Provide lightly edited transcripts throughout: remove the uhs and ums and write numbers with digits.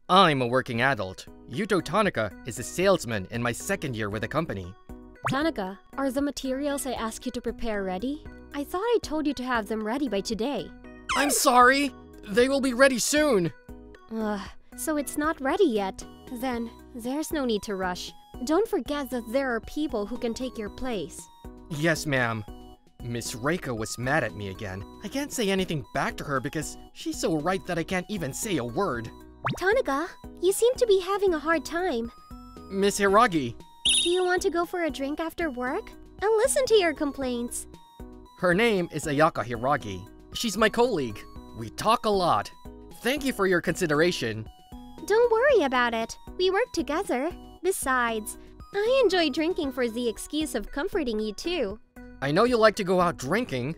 I'm a working adult. Yuto Tanaka is a salesman in my second year with the company. Tanaka, are the materials I asked you to prepare ready? I thought I told you to have them ready by today. I'm sorry! They will be ready soon! So it's not ready yet. Then, there's no need to rush. Don't forget that there are people who can take your place. Yes, ma'am. Miss Reika was mad at me again. I can't say anything back to her because she's so right that I can't even say a word. Tanaka, you seem to be having a hard time. Miss Hiragi. Do you want to go for a drink after work? I'll listen to your complaints. Her name is Ayaka Hiragi. She's my colleague. We talk a lot. Thank you for your consideration. Don't worry about it. We work together. Besides, I enjoy drinking for the excuse of comforting you too. I know you like to go out drinking.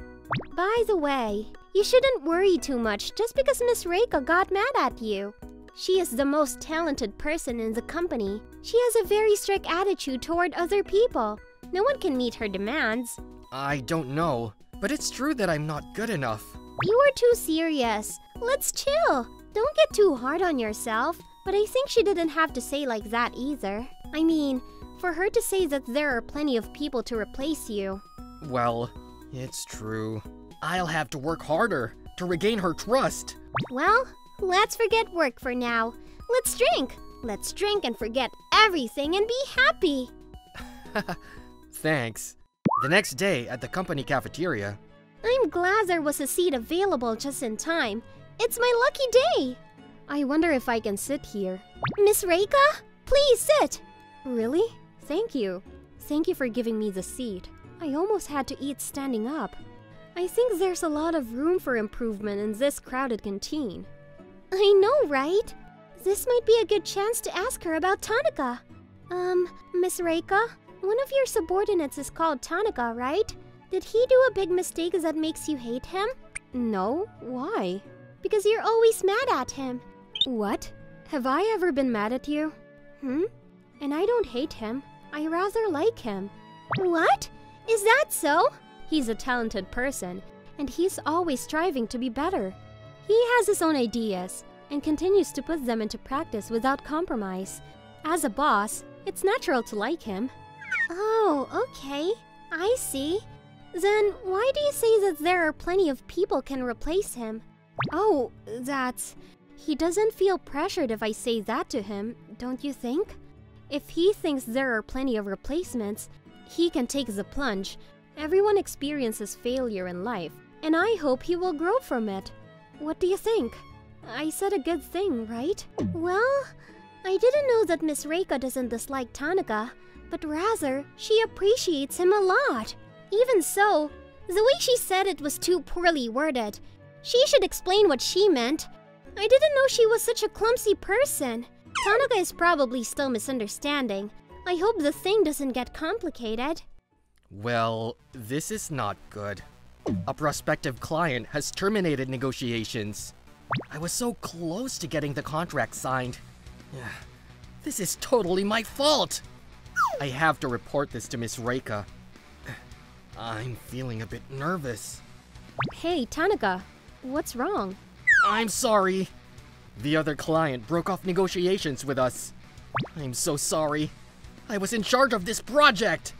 By the way, you shouldn't worry too much just because Miss Reika got mad at you. She is the most talented person in the company. She has a very strict attitude toward other people. No one can meet her demands. I don't know, but it's true that I'm not good enough. You are too serious. Let's chill. Don't get too hard on yourself. But I think she didn't have to say like that either. I mean, for her to say that there are plenty of people to replace you. Well, it's true. I'll have to work harder to regain her trust. Well, let's forget work for now. Let's drink. Let's drink and forget everything and be happy. Thanks. The next day at the company cafeteria. I'm glad there was a seat available just in time. It's my lucky day. I wonder if I can sit here. Miss Reika, please sit. Really? Thank you. Thank you for giving me the seat. I almost had to eat standing up. I think there's a lot of room for improvement in this crowded canteen. I know, right? This might be a good chance to ask her about Tanaka. Miss Reika, one of your subordinates is called Tanaka, right? Did he do a big mistake that makes you hate him? No, why? Because you're always mad at him. What? Have I ever been mad at you? And I don't hate him. I rather like him. What? Is that so? He's a talented person, and he's always striving to be better. He has his own ideas, and continues to put them into practice without compromise. As a boss, it's natural to like him. Oh, okay. I see. Then why do you say that there are plenty of people can replace him? Oh, that's... He doesn't feel pressured if I say that to him, don't you think? If he thinks there are plenty of replacements, he can take the plunge. Everyone experiences failure in life, and I hope he will grow from it. What do you think? I said a good thing, right? Well, I didn't know that Miss Reika doesn't dislike Tanaka, but rather, she appreciates him a lot. Even so, the way she said it was too poorly worded. She should explain what she meant. I didn't know she was such a clumsy person. Tanaka is probably still misunderstanding. I hope the thing doesn't get complicated. Well, this is not good. A prospective client has terminated negotiations. I was so close to getting the contract signed. This is totally my fault! I have to report this to Miss Reika. I'm feeling a bit nervous. Hey, Tanaka, what's wrong? I'm sorry. The other client broke off negotiations with us. I'm so sorry. I was in charge of this project!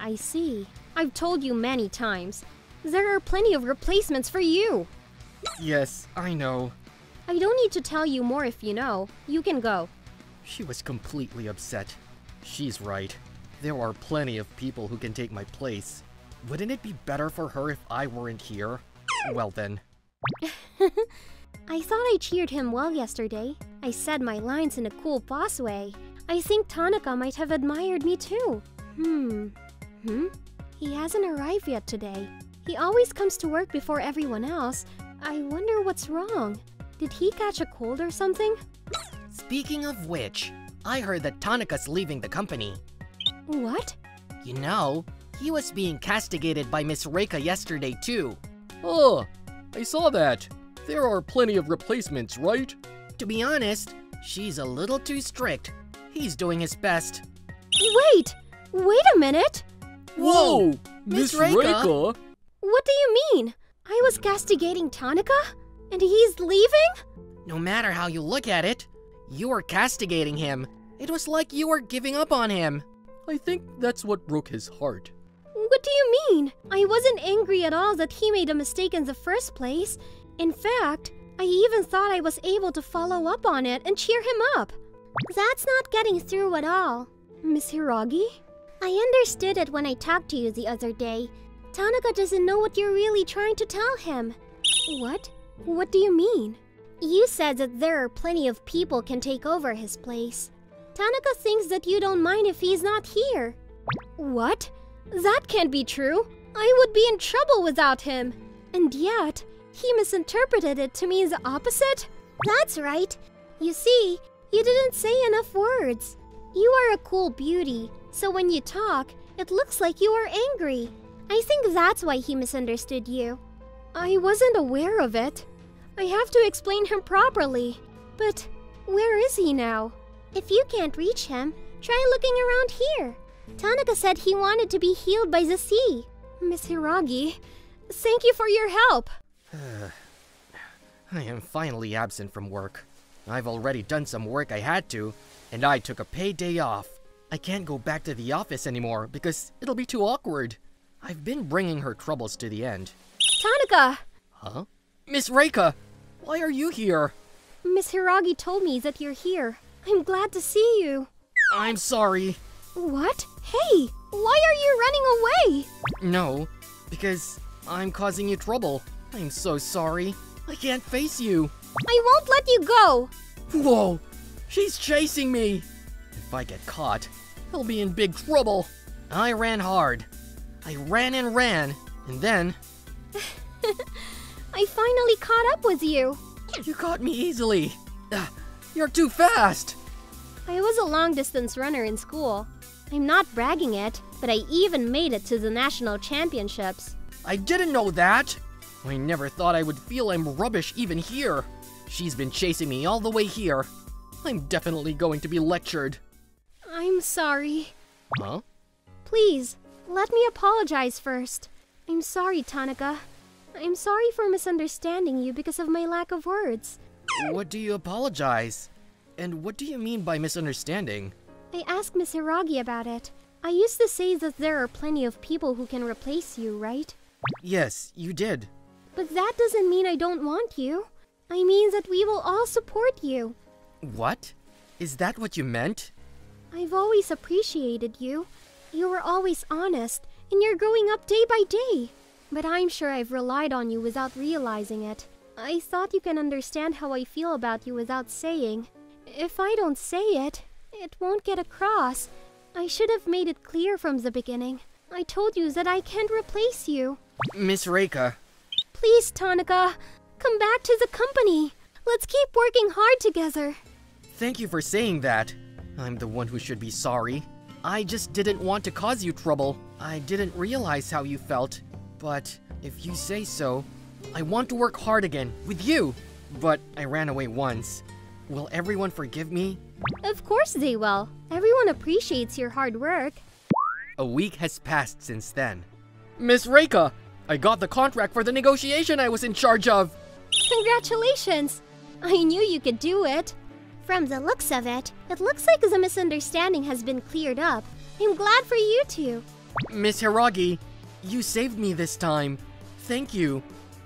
I see. I've told you many times. There are plenty of replacements for you. Yes, I know. I don't need to tell you more if you know. You can go. She was completely upset. She's right. There are plenty of people who can take my place. Wouldn't it be better for her if I weren't here? Well then. I thought I cheered him well yesterday. I said my lines in a cool boss way. I think Tanaka might have admired me too. He hasn't arrived yet today. He always comes to work before everyone else. I wonder what's wrong. Did he catch a cold or something? Speaking of which, I heard that Tanaka's leaving the company. What? You know, he was being castigated by Miss Reika yesterday too. Oh, I saw that. There are plenty of replacements, right? To be honest, she's a little too strict. He's doing his best. Wait a minute! Whoa! Miss Reika? What do you mean? I was castigating Tanaka? And he's leaving? No matter how you look at it, you were castigating him. It was like you were giving up on him. I think that's what broke his heart. What do you mean? I wasn't angry at all that he made a mistake in the first place. In fact, I even thought I was able to follow up on it and cheer him up. That's not getting through at all. Miss Hiragi? I understood it when I talked to you the other day. Tanaka doesn't know what you're really trying to tell him. What? What do you mean? You said that there are plenty of people can take over his place. Tanaka thinks that you don't mind if he's not here. What? That can't be true. I would be in trouble without him. And yet, he misinterpreted it to mean the opposite? That's right. You see, you didn't say enough words. You are a cool beauty, so when you talk, it looks like you are angry. I think that's why he misunderstood you. I wasn't aware of it. I have to explain him properly. But where is he now? If you can't reach him, try looking around here. Tanaka said he wanted to be healed by the sea. Miss Hiragi, thank you for your help. I am finally absent from work. I've already done some work I had to, and I took a paid day off. I can't go back to the office anymore because it'll be too awkward. I've been bringing her troubles to the end. Tanaka! Huh? Miss Reika! Why are you here? Miss Hiragi told me that you're here. I'm glad to see you. I'm sorry. What? Hey! Why are you running away? No, because I'm causing you trouble. I'm so sorry. I can't face you. I won't let you go! Whoa! She's chasing me! If I get caught, I'll be in big trouble. I ran hard. I ran, and then... I finally caught up with you. You caught me easily. You're too fast. I was a long-distance runner in school. I'm not bragging it, but I even made it to the national championships. I didn't know that. I never thought I would feel I'm rubbish even here. She's been chasing me all the way here. I'm definitely going to be lectured. I'm sorry. Huh? Please, let me apologize first. I'm sorry, Tanaka. I'm sorry for misunderstanding you because of my lack of words. What do you apologize? And what do you mean by misunderstanding? I asked Miss Hiragi about it. I used to say that there are plenty of people who can replace you, right? Yes, you did. But that doesn't mean I don't want you. I mean that we will all support you. What? Is that what you meant? I've always appreciated you. You were always honest, and you're growing up day by day. But I'm sure I've relied on you without realizing it. I thought you can understand how I feel about you without saying. If I don't say it, it won't get across. I should have made it clear from the beginning. I told you that I can't replace you. Miss Reika. Please, Tanaka, come back to the company. Let's keep working hard together. Thank you for saying that. I'm the one who should be sorry. I just didn't want to cause you trouble. I didn't realize how you felt. But if you say so, I want to work hard again with you. But I ran away once. Will everyone forgive me? Of course they will. Everyone appreciates your hard work. A week has passed since then. Miss Reika, I got the contract for the negotiation I was in charge of. Congratulations! I knew you could do it. From the looks of it, it looks like the misunderstanding has been cleared up. I'm glad for you two. Miss Hiragi, you saved me this time. Thank you.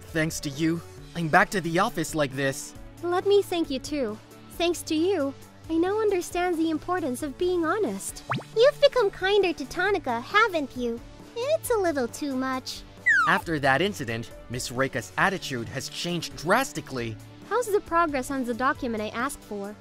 Thanks to you, I'm back to the office like this. Let me thank you too. Thanks to you, I now understand the importance of being honest. You've become kinder to Tanaka, haven't you? It's a little too much. After that incident, Miss Reika's attitude has changed drastically. How's the progress on the document I asked for?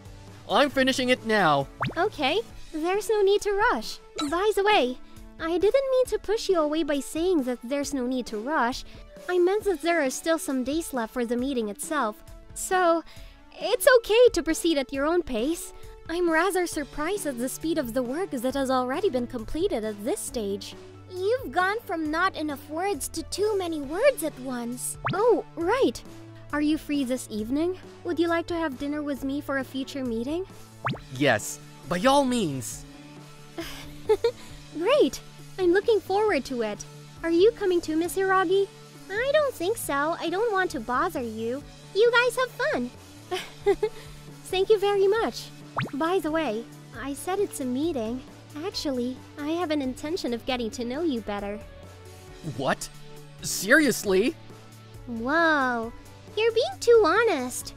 I'm finishing it now. Okay, there's no need to rush. By the way, I didn't mean to push you away by saying that there's no need to rush. I meant that there are still some days left for the meeting itself. So, it's okay to proceed at your own pace. I'm rather surprised at the speed of the work that has already been completed at this stage. You've gone from not enough words to too many words at once. Oh, right. Are you free this evening? Would you like to have dinner with me for a future meeting? Yes, by all means. Great. I'm looking forward to it. Are you coming too, Miss Hiragi? I don't think so. I don't want to bother you. You guys have fun. Thank you very much. By the way, I said it's a meeting. Actually, I have an intention of getting to know you better. What? Seriously? Whoa, you're being too honest.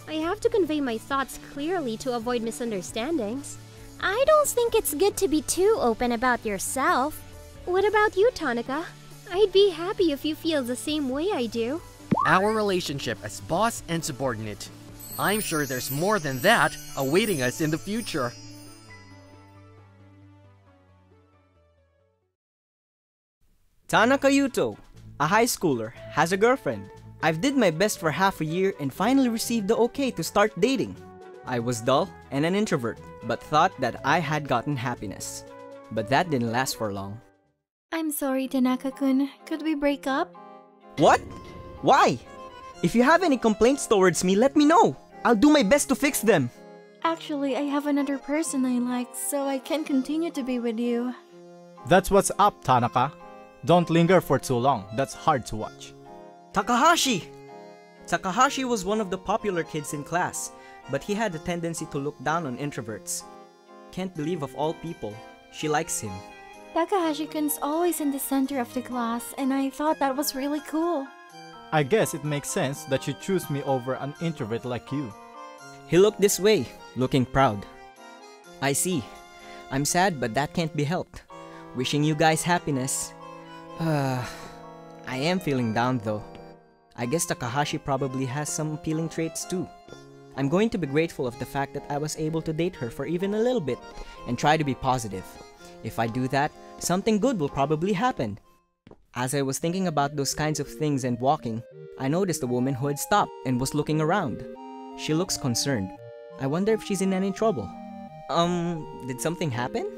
I have to convey my thoughts clearly to avoid misunderstandings. I don't think it's good to be too open about yourself. What about you, Tanaka? I'd be happy if you feel the same way I do. Our relationship as boss and subordinate. I'm sure there's more than that awaiting us in the future. Tanaka Yuto, a high schooler, has a girlfriend. I've did my best for half a year and finally received the okay to start dating. I was dull and an introvert, but thought that I had gotten happiness. But that didn't last for long. I'm sorry, Tanaka-kun. Could we break up? What? Why? If you have any complaints towards me, let me know. I'll do my best to fix them. Actually, I have another person I like, so I can continue to be with you. That's what's up, Tanaka. Don't linger for too long. That's hard to watch. Takahashi! Takahashi was one of the popular kids in class, but he had a tendency to look down on introverts. Can't believe of all people, she likes him. Takahashi-kun's always in the center of the class, and I thought that was really cool. I guess it makes sense that you choose me over an introvert like you. He looked this way, looking proud. I see. I'm sad, but that can't be helped. Wishing you guys happiness. I am feeling down though. I guess Takahashi probably has some appealing traits too. I'm going to be grateful of the fact that I was able to date her for even a little bit and try to be positive. If I do that, something good will probably happen. As I was thinking about those kinds of things and walking, I noticed a woman who had stopped and was looking around. She looks concerned. I wonder if she's in any trouble. Did something happen?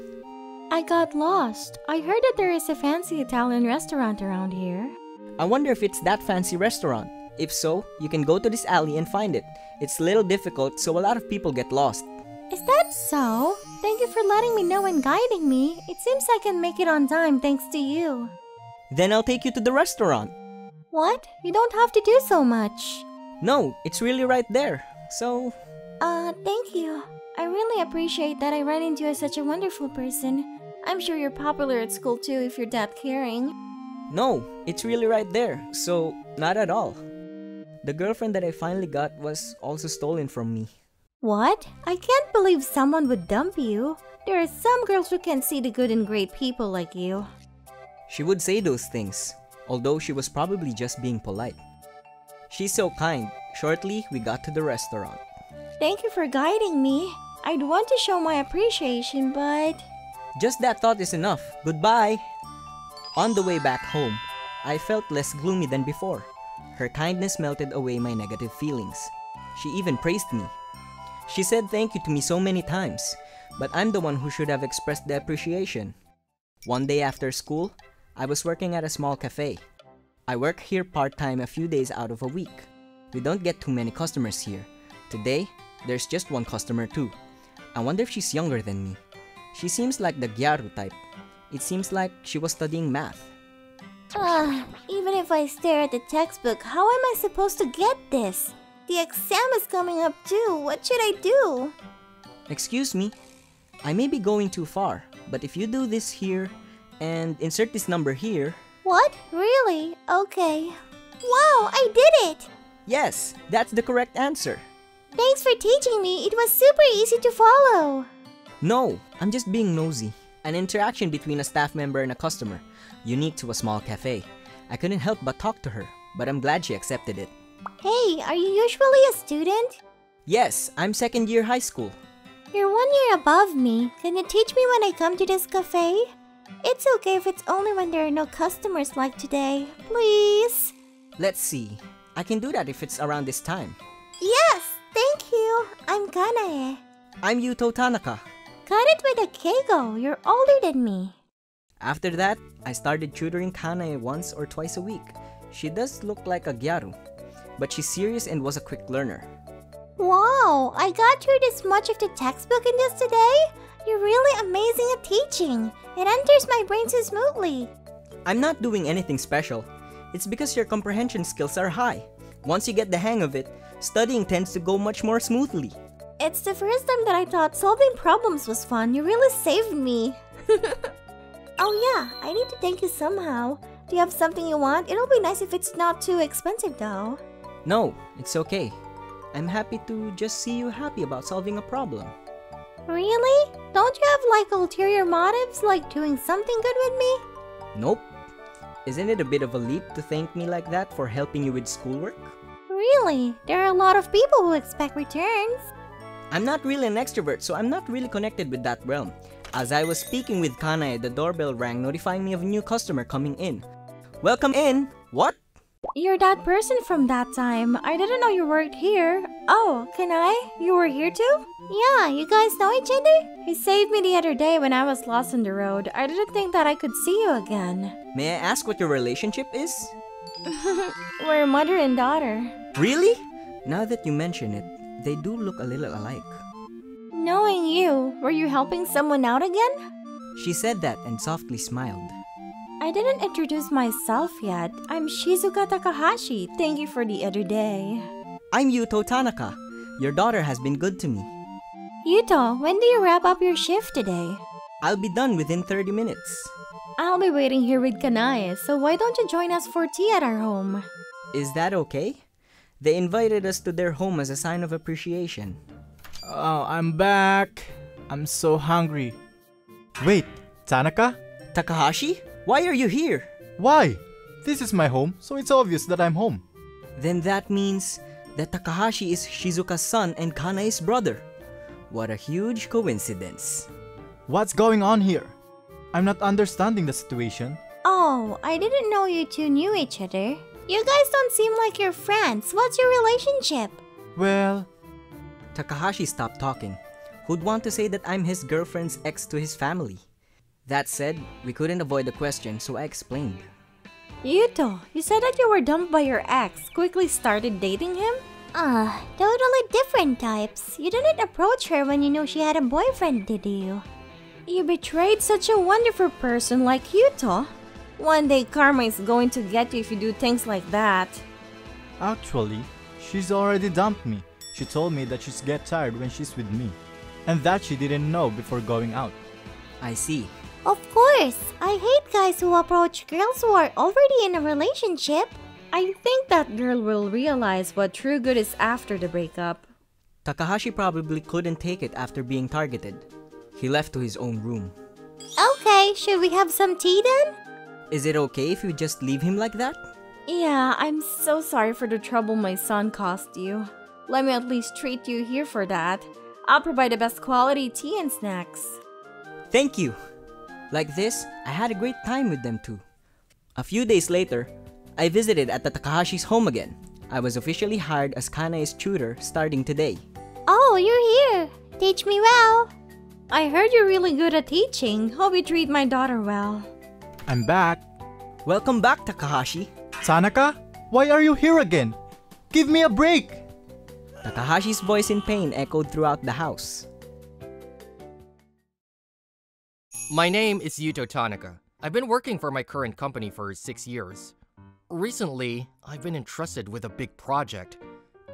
I got lost. I heard that there is a fancy Italian restaurant around here. I wonder if it's that fancy restaurant. If so, you can go to this alley and find it. It's a little difficult, so a lot of people get lost. Is that so? Thank you for letting me know and guiding me. It seems I can make it on time thanks to you. Then I'll take you to the restaurant. What? You don't have to do so much. No, it's really right there. So... thank you. I really appreciate that I ran into you as such a wonderful person. I'm sure you're popular at school too if you're that caring. No, it's really right there. So, not at all. The girlfriend that I finally got was also stolen from me. What? I can't believe someone would dump you. There are some girls who can't see the good in great people like you. She would say those things, although she was probably just being polite. She's so kind. Shortly, we got to the restaurant. Thank you for guiding me. I'd want to show my appreciation, but... Just that thought is enough. Goodbye! On the way back home, I felt less gloomy than before. Her kindness melted away my negative feelings. She even praised me. She said thank you to me so many times, but I'm the one who should have expressed the appreciation. One day after school, I was working at a small cafe. I work here part-time a few days out of a week. We don't get too many customers here. Today, there's just one customer too. I wonder if she's younger than me. She seems like the gyaru type. It seems like she was studying math. Even if I stare at the textbook, how am I supposed to get this? The exam is coming up too. What should I do? Excuse me, I may be going too far, but if you do this here and insert this number here... What? Really? Okay. Wow, I did it! Yes, that's the correct answer. Thanks for teaching me. It was super easy to follow. No, I'm just being nosy. An interaction between a staff member and a customer, unique to a small cafe. I couldn't help but talk to her, but I'm glad she accepted it. Hey, are you usually a student? Yes, I'm second year high school. You're 1 year above me. Can you teach me when I come to this cafe? It's okay if it's only when there are no customers like today. Please? Let's see. I can do that if it's around this time. Yes, thank you. I'm Kanae. I'm Yuto Tanaka. Got it with a Keigo. You're older than me. After that, I started tutoring Kanae once or twice a week. She does look like a gyaru, but she's serious and was a quick learner. Wow, I got through this much of the textbook in this today? You're really amazing at teaching. It enters my brain so smoothly. I'm not doing anything special. It's because your comprehension skills are high. Once you get the hang of it, studying tends to go much more smoothly. It's the first time that I thought solving problems was fun. You really saved me. Oh yeah, I need to thank you somehow. Do you have something you want? It'll be nice if it's not too expensive though. No, it's okay. I'm happy to just see you happy about solving a problem. Really? Don't you have like ulterior motives, like doing something good with me? Nope. Isn't it a bit of a leap to thank me like that for helping you with schoolwork? Really? There are a lot of people who expect returns. I'm not really an extrovert, so I'm not really connected with that realm. As I was speaking with Kanae, the doorbell rang notifying me of a new customer coming in. Welcome in! What? You're that person from that time. I didn't know you worked here. Oh, can I? You were here too? Yeah, you guys know each other? You saved me the other day when I was lost on the road. I didn't think that I could see you again. May I ask what your relationship is? We're mother and daughter. Really? Now that you mention it, they do look a little alike. Knowing you, were you helping someone out again? She said that and softly smiled. I didn't introduce myself yet. I'm Shizuka Takahashi. Thank you for the other day. I'm Yuto Tanaka. Your daughter has been good to me. Yuto, when do you wrap up your shift today? I'll be done within 30 minutes. I'll be waiting here with Kanae, so why don't you join us for tea at our home? Is that okay? They invited us to their home as a sign of appreciation. Oh, I'm back. I'm so hungry. Wait, Tanaka? Takahashi? Why are you here? Why? This is my home, so it's obvious that I'm home. Then that means that Takahashi is Shizuka's son and Kanae's brother. What a huge coincidence. What's going on here? I'm not understanding the situation. Oh, I didn't know you two knew each other. You guys don't seem like you're friends. What's your relationship? Well, Takahashi stopped talking. Who'd want to say that I'm his girlfriend's ex to his family? That said, we couldn't avoid the question, so I explained. Yuto, you said that you were dumped by your ex. Quickly started dating him? Totally different types. You didn't approach her when you knew she had a boyfriend, did you? You betrayed such a wonderful person like Yuto. One day karma is going to get you if you do things like that. actually, she's already dumped me. She told me that she's get tired when she's with me, and that she didn't know before going out. I see. Of course, I hate guys who approach girls who are already in a relationship. I think that girl will realize what true good is after the breakup. Takahashi probably couldn't take it after being targeted. He left to his own room. Okay, should we have some tea then? Is it okay if you just leave him like that? Yeah, I'm so sorry for the trouble my son caused you. Let me at least treat you here for that. I'll provide the best quality tea and snacks. Thank you! Like this, I had a great time with them too. A few days later, I visited at the Takahashi's home again. I was officially hired as Kanae's tutor starting today. Oh, you're here. Teach me well. I heard you're really good at teaching. Hope you treat my daughter well. I'm back. Welcome back, Takahashi. Tanaka, why are you here again? Give me a break! Takahashi's voice in pain echoed throughout the house. My name is Yuto Tanaka. I've been working for my current company for 6 years. Recently, I've been entrusted with a big project,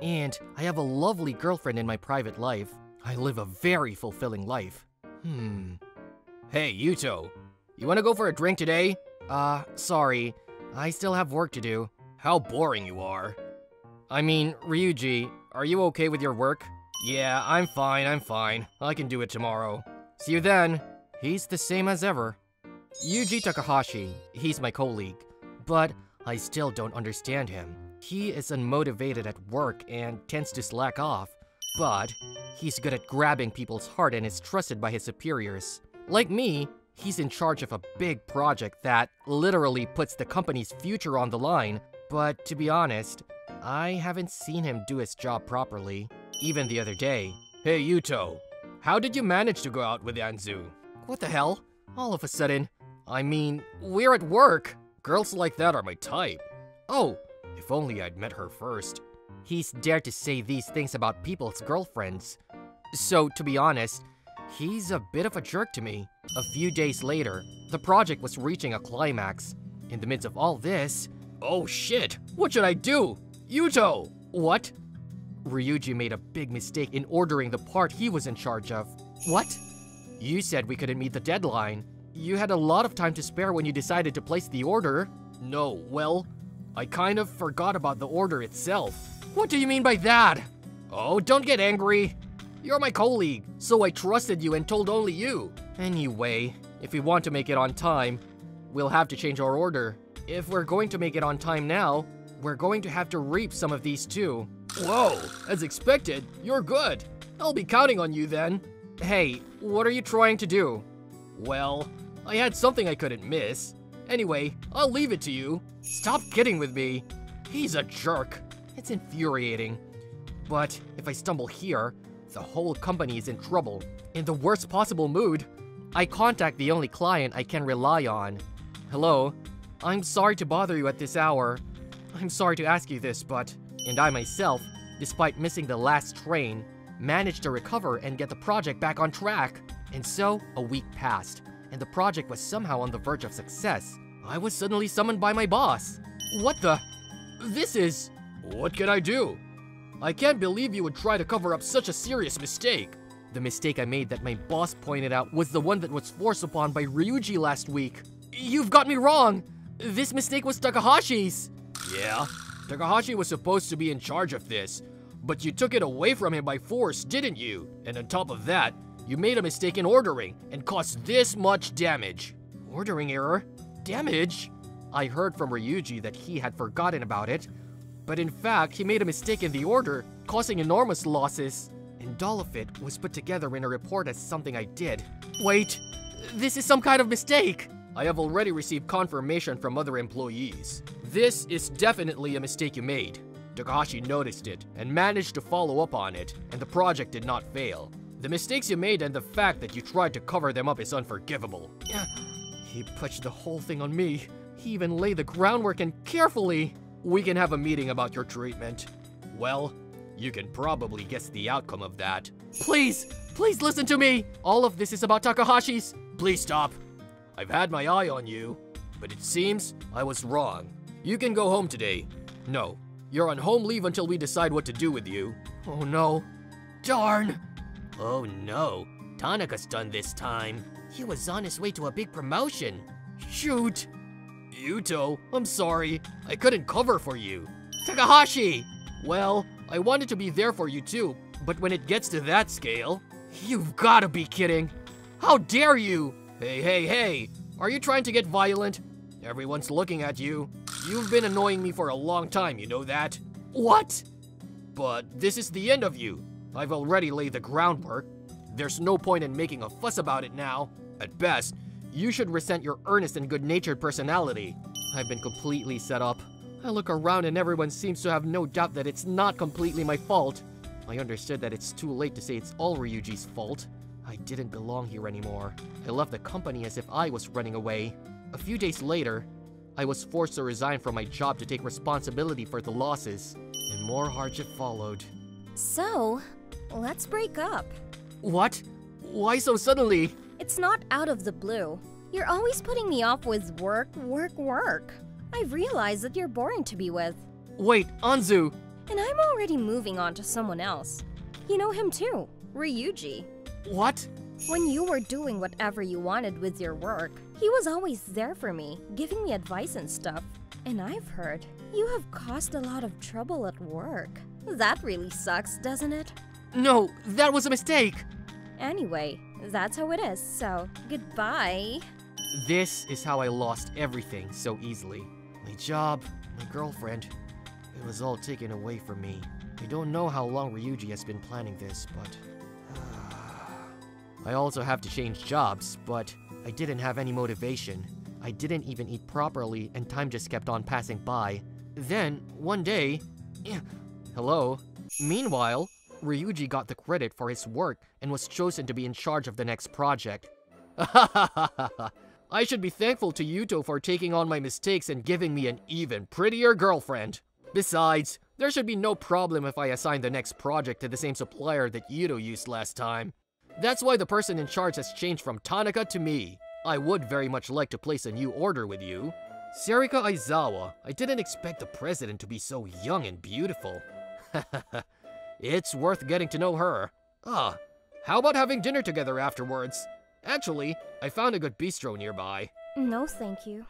and I have a lovely girlfriend in my private life. I live a very fulfilling life. Hey, Yuto, you wanna go for a drink today? Sorry, I still have work to do. How boring you are. I mean, Ryuji, are you okay with your work? Yeah, I'm fine. I can do it tomorrow. See you then. He's the same as ever. Yuji Takahashi, he's my colleague, but I still don't understand him. He is unmotivated at work and tends to slack off, but he's good at grabbing people's heart and is trusted by his superiors. Like me, he's in charge of a big project that literally puts the company's future on the line, but to be honest, I haven't seen him do his job properly. Even the other day. Hey Yuto, how did you manage to go out with Anzu? What the hell? All of a sudden, I mean, we're at work. Girls like that are my type. Oh, if only I'd met her first. He's dared to say these things about people's girlfriends. So, to be honest, he's a bit of a jerk to me. A few days later, the project was reaching a climax. In the midst of all this, oh shit, what should I do? Yuto! What? Ryuji made a big mistake in ordering the part he was in charge of. What? You said we couldn't meet the deadline. You had a lot of time to spare when you decided to place the order. No, well, I kind of forgot about the order itself. What do you mean by that? Oh, don't get angry. You're my colleague, so I trusted you and told only you. Anyway, if we want to make it on time, we'll have to change our order. If we're going to make it on time now, we're going to have to reap some of these too. Whoa, as expected, you're good. I'll be counting on you then. Hey, what are you trying to do? Well, I had something I couldn't miss. Anyway, I'll leave it to you. Stop kidding with me. He's a jerk. It's infuriating. But if I stumble here, the whole company is in trouble. In the worst possible mood, I contact the only client I can rely on. Hello, I'm sorry to bother you at this hour. I'm sorry to ask you this, but... And I myself, despite missing the last train, managed to recover and get the project back on track. And so, a week passed, and the project was somehow on the verge of success. I was suddenly summoned by my boss. What the? This is... What can I do? I can't believe you would try to cover up such a serious mistake. The mistake I made that my boss pointed out was the one that was forced upon by Ryuji last week. You've got me wrong! This mistake was Takahashi's! Yeah, Takahashi was supposed to be in charge of this, but you took it away from him by force, didn't you? And on top of that, you made a mistake in ordering and caused this much damage. Ordering error? Damage? I heard from Ryuji that he had forgotten about it, but in fact, he made a mistake in the order, causing enormous losses. And all of it was put together in a report as something I did. Wait, this is some kind of mistake! I have already received confirmation from other employees. This is definitely a mistake you made. Takahashi noticed it and managed to follow up on it, and the project did not fail. The mistakes you made and the fact that you tried to cover them up is unforgivable. He pushed the whole thing on me. He even laid the groundwork and carefully. We can have a meeting about your treatment. Well, you can probably guess the outcome of that. Please, please listen to me! All of this is about Takahashi's. Please stop. I've had my eye on you, but it seems I was wrong. You can go home today. No, you're on home leave until we decide what to do with you. Oh no. Darn! Oh no, Tanaka's done this time. He was on his way to a big promotion. Shoot! Yuto, I'm sorry. I couldn't cover for you. Takahashi! Well, I wanted to be there for you too, but when it gets to that scale... You've gotta be kidding! How dare you! Hey, are you trying to get violent? Everyone's looking at you. You've been annoying me for a long time, you know that? What? But this is the end of you. I've already laid the groundwork. There's no point in making a fuss about it now. At best, you should resent your earnest and good-natured personality. I've been completely set up. I look around and everyone seems to have no doubt that it's not completely my fault. I understood that it's too late to say it's all Ryuji's fault. I didn't belong here anymore. I left the company as if I was running away. A few days later, I was forced to resign from my job to take responsibility for the losses, and more hardship followed. So, let's break up. What? Why so suddenly? It's not out of the blue. You're always putting me off with work. I've realized that you're boring to be with. Wait, Anzu! And I'm already moving on to someone else. You know him too, Ryuji. What? When you were doing whatever you wanted with your work, he was always there for me, giving me advice and stuff. And I've heard you have caused a lot of trouble at work. That really sucks, doesn't it? No, that was a mistake! Anyway, that's how it is, so goodbye. This is how I lost everything so easily. My job, my girlfriend, it was all taken away from me. I don't know how long Ryuji has been planning this, but... I also have to change jobs, but I didn't have any motivation. I didn't even eat properly, and time just kept on passing by. Then, one day... Hello? Meanwhile, Ryuji got the credit for his work and was chosen to be in charge of the next project. I should be thankful to Yuto for taking on my mistakes and giving me an even prettier girlfriend. Besides, there should be no problem if I assign the next project to the same supplier that Yuto used last time. That's why the person in charge has changed from Tanaka to me. I would very much like to place a new order with you. Sarika Aizawa, I didn't expect the president to be so young and beautiful. It's worth getting to know her. How about having dinner together afterwards? Actually, I found a good bistro nearby. No, thank you.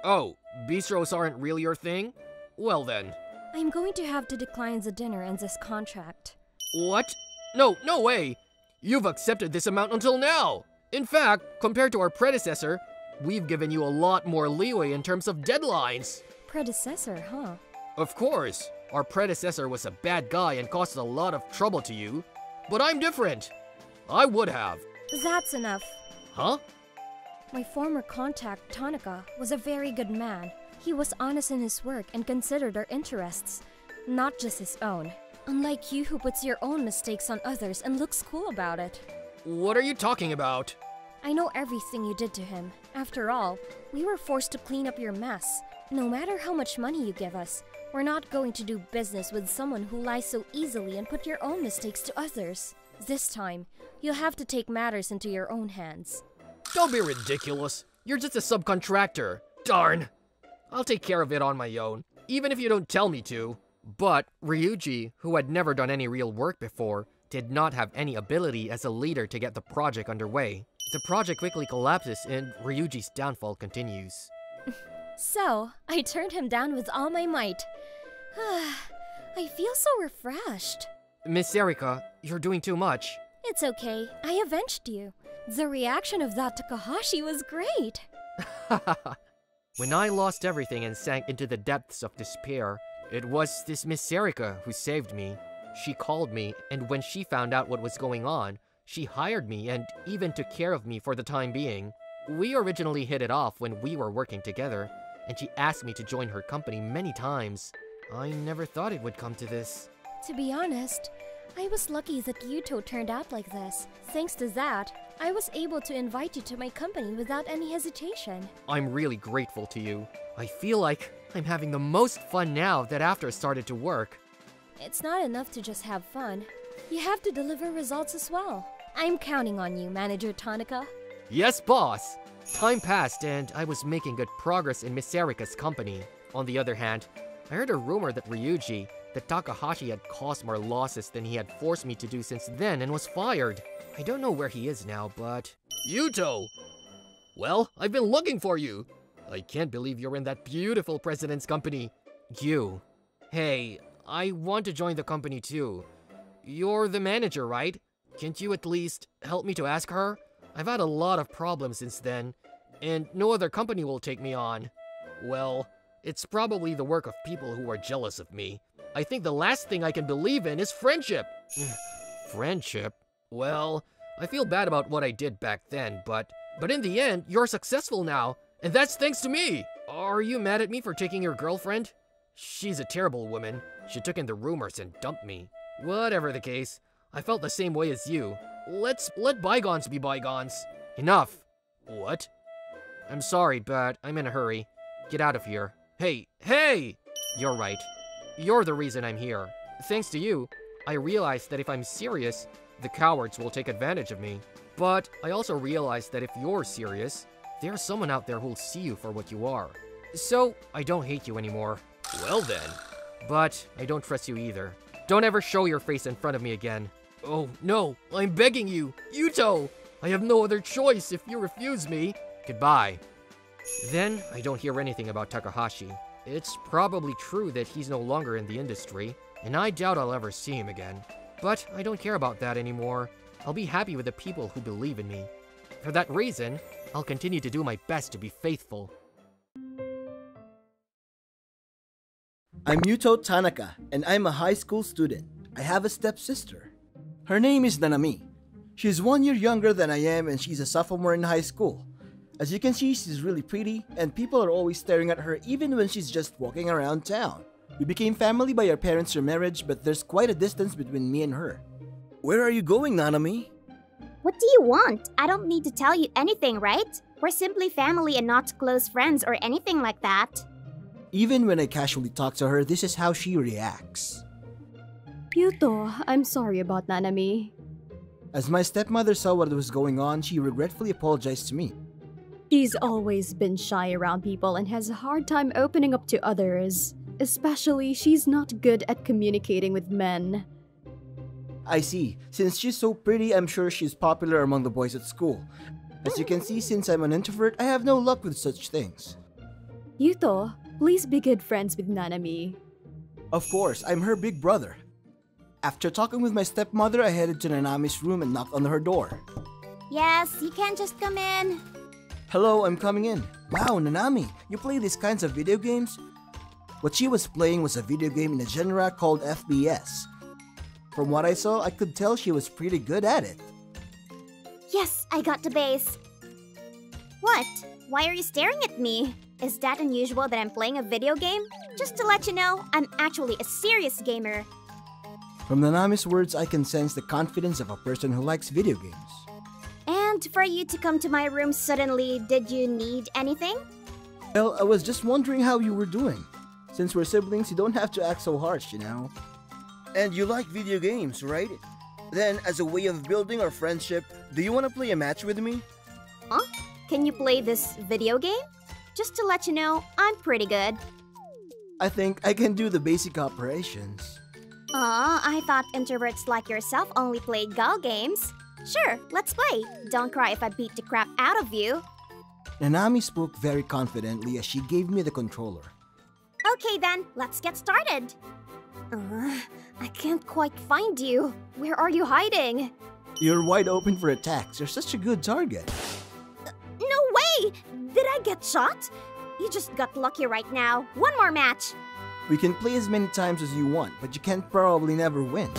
Oh, bistros aren't really your thing? Well then. I'm going to have to decline the dinner and this contract. What? No way! You've accepted this amount until now! In fact, compared to our predecessor, we've given you a lot more leeway in terms of deadlines. Predecessor, huh? Of course, our predecessor was a bad guy and caused a lot of trouble to you. But I'm different. I would have. That's enough. Huh? My former contact, Tanaka, was a very good man. He was honest in his work and considered our interests, not just his own. Unlike you who puts your own mistakes on others and looks cool about it. What are you talking about? I know everything you did to him. After all, we were forced to clean up your mess. No matter how much money you give us, we're not going to do business with someone who lies so easily and put your own mistakes to others. This time, you'll have to take matters into your own hands. Don't be ridiculous. You're just a subcontractor. Darn. I'll take care of it on my own, even if you don't tell me to. But Ryuji, who had never done any real work before, did not have any ability as a leader to get the project underway. The project quickly collapses and Ryuji's downfall continues. So, I turned him down with all my might. I feel so refreshed. Miss Erika, you're doing too much. It's okay. I avenged you. The reaction of that Takahashi was great. When I lost everything and sank into the depths of despair, it was this Miss Erika who saved me. She called me, and when she found out what was going on, she hired me and even took care of me for the time being. We originally hit it off when we were working together, and she asked me to join her company many times. I never thought it would come to this. To be honest, I was lucky that Yuto turned out like this. Thanks to that, I was able to invite you to my company without any hesitation. I'm really grateful to you. I feel like I'm having the most fun now that after I started to work. It's not enough to just have fun. You have to deliver results as well. I'm counting on you, Manager Tanaka. Yes, boss! Time passed and I was making good progress in Miss Erika's company. On the other hand, I heard a rumor that Ryuji, that Takahashi had caused more losses than he had forced me to do since then and was fired. I don't know where he is now, but... Yuto! Well, I've been looking for you! I can't believe you're in that beautiful president's company. You. Hey, I want to join the company too. You're the manager, right? Can't you at least help me to ask her? I've had a lot of problems since then, and no other company will take me on. Well, it's probably the work of people who are jealous of me. I think the last thing I can believe in is friendship. Friendship? Well, I feel bad about what I did back then, but in the end, you're successful now, and that's thanks to me. Are you mad at me for taking your girlfriend? She's a terrible woman. She took in the rumors and dumped me. Whatever the case, I felt the same way as you. Let bygones be bygones. Enough. What? I'm sorry, but I'm in a hurry. Get out of here. Hey! You're right. You're the reason I'm here. Thanks to you, I realized that if I'm serious, the cowards will take advantage of me. But I also realized that if you're serious, there's someone out there who'll see you for what you are. So, I don't hate you anymore. Well then. But I don't trust you either. Don't ever show your face in front of me again. Oh, no, I'm begging you. Yuto! I have no other choice if you refuse me. Goodbye. Then, I don't hear anything about Takahashi. It's probably true that he's no longer in the industry, and I doubt I'll ever see him again. But I don't care about that anymore. I'll be happy with the people who believe in me. For that reason, I'll continue to do my best to be faithful. I'm Yuto Tanaka, and I'm a high school student. I have a stepsister. Her name is Nanami. She's 1 year younger than I am, and she's a sophomore in high school. As you can see, she's really pretty, and people are always staring at her even when she's just walking around town. We became family by our parents through marriage, but there's quite a distance between me and her. Where are you going, Nanami? What do you want? I don't need to tell you anything, right? We're simply family and not close friends or anything like that. Even when I casually talk to her, this is how she reacts. Yuto, I'm sorry about Nanami. As my stepmother saw what was going on, she regretfully apologized to me. She's always been shy around people and has a hard time opening up to others. Especially, she's not good at communicating with men. I see. Since she's so pretty, I'm sure she's popular among the boys at school. As you can see, since I'm an introvert, I have no luck with such things. Yuto, please be good friends with Nanami. Of course, I'm her big brother. After talking with my stepmother, I headed to Nanami's room and knocked on her door. Yes, you can just come in. Hello, I'm coming in. Wow, Nanami, you play these kinds of video games? What she was playing was a video game in a genre called FPS. From what I saw, I could tell she was pretty good at it. Yes, I got the base. What? Why are you staring at me? Is that unusual that I'm playing a video game? Just to let you know, I'm actually a serious gamer. From Nanami's words, I can sense the confidence of a person who likes video games. And for you to come to my room suddenly, did you need anything? Well, I was just wondering how you were doing. Since we're siblings, you don't have to act so harsh, you know. And you like video games, right? Then, as a way of building our friendship, do you want to play a match with me? Huh? Can you play this video game? Just to let you know, I'm pretty good. I think I can do the basic operations. I thought introverts like yourself only played Gal games. Sure, let's play. Don't cry if I beat the crap out of you. Nanami spoke very confidently as she gave me the controller. Okay then, let's get started. I can't quite find you. Where are you hiding? You're wide open for attacks. You're such a good target. No way! Did I get shot? You just got lucky right now. One more match. We can play as many times as you want, but you can probably never win.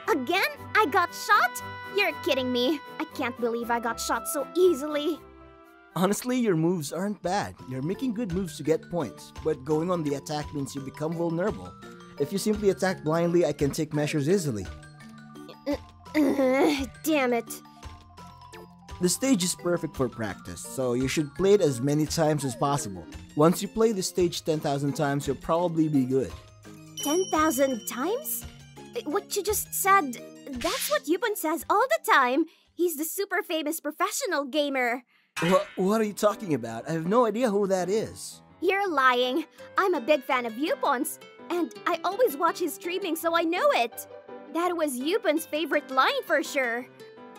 Again? I got shot? You're kidding me. I can't believe I got shot so easily. Honestly, your moves aren't bad. You're making good moves to get points, but going on the attack means you become vulnerable. If you simply attack blindly, I can take measures easily. Damn it. The stage is perfect for practice, so you should play it as many times as possible. Once you play the stage 10,000 times, you'll probably be good. 10,000 times? What you just said, that's what Yupon says all the time. He's the super famous professional gamer. What are you talking about? I have no idea who that is. You're lying. I'm a big fan of Yupon's, and I always watch his streaming so I know it. That was Yupon's favorite line for sure.